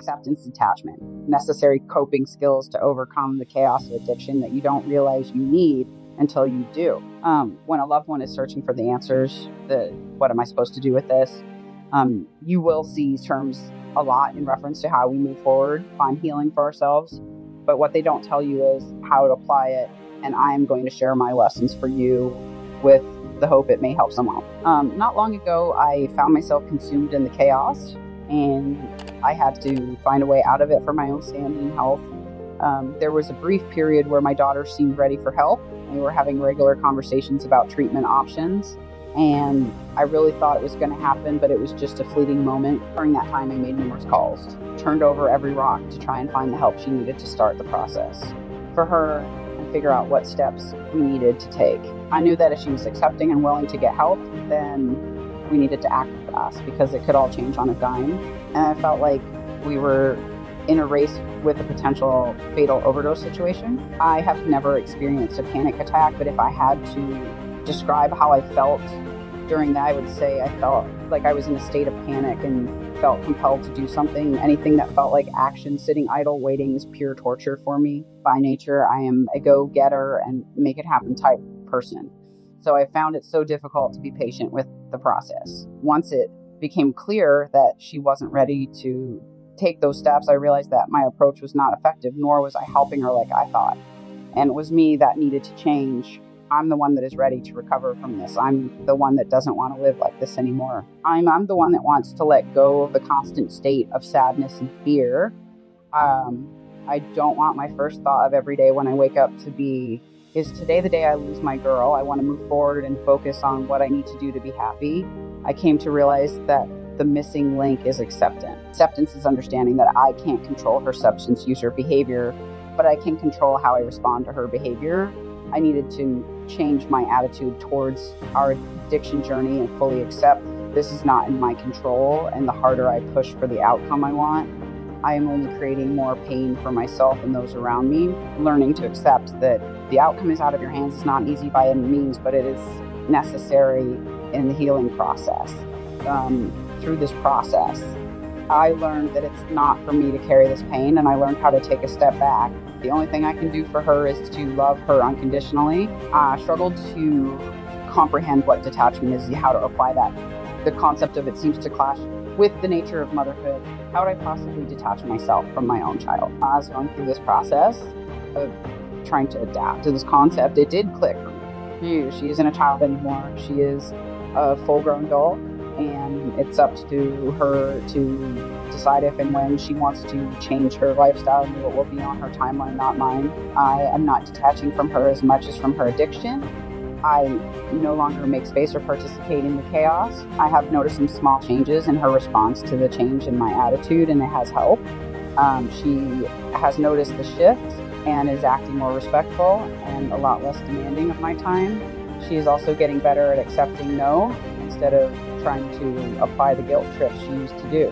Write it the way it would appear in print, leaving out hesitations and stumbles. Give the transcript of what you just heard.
acceptance detachment, necessary coping skills to overcome the chaos of addiction that you don't realize you need until you do. When a loved one is searching for the answers, what am I supposed to do with this? You will see terms a lot in reference to how we move forward, find healing for ourselves. But what they don't tell you is how to apply it. And I am going to share my lessons for you with the hope it may help someone. Not long ago, I found myself consumed in the chaos, and I had to find a way out of it for my own sanity and health. There was a brief period where my daughter seemed ready for help. We were having regular conversations about treatment options, and I really thought it was going to happen, but it was just a fleeting moment. During that time, I made numerous calls, turned over every rock to try and find the help she needed to start the process for her and figure out what steps we needed to take. I knew that if she was accepting and willing to get help, then we needed to act fast because it could all change on a dime. And I felt like we were in a race with a potential fatal overdose situation. I have never experienced a panic attack, but if I had to describe how I felt during that, I would say I felt like I was in a state of panic and felt compelled to do something. Anything that felt like action, sitting idle, waiting is pure torture for me. By nature, I am a go-getter and make it happen type person. So I found it so difficult to be patient with the process. Once it became clear that she wasn't ready to take those steps, I realized that my approach was not effective, nor was I helping her like I thought. And it was me that needed to change. I'm the one that is ready to recover from this. I'm the one that doesn't want to live like this anymore. I'm the one that wants to let go of the constant state of sadness and fear. I don't want my first thought of every day when I wake up to be, is today the day I lose my girl? I want to move forward and focus on what I need to do to be happy. I came to realize that the missing link is acceptance. Acceptance is understanding that I can't control her substance use or behavior, but I can control how I respond to her behavior. I needed to change my attitude towards our addiction journey and fully accept this is not in my control. And the harder I push for the outcome I want, I am only creating more pain for myself and those around me. Learning to accept that the outcome is out of your hands is not easy by any means, but it is necessary in the healing process. Through this process, I learned that it's not for me to carry this pain, and I learned how to take a step back. The only thing I can do for her is to love her unconditionally. I struggled to comprehend what detachment is, how to apply that. The concept of it seems to clash with the nature of motherhood. How would I possibly detach myself from my own child? As I was going through this process of trying to adapt to this concept, it did click for me. She isn't a child anymore. She is a full-grown adult, and it's up to her to decide if and when she wants to change her lifestyle and what will be on her timeline, not mine. I am not detaching from her as much as from her addiction. I no longer make space or participate in the chaos. I have noticed some small changes in her response to the change in my attitude, and it has helped. She has noticed the shift and is acting more respectful and a lot less demanding of my time. She is also getting better at accepting no instead of trying to apply the guilt trip she used to do.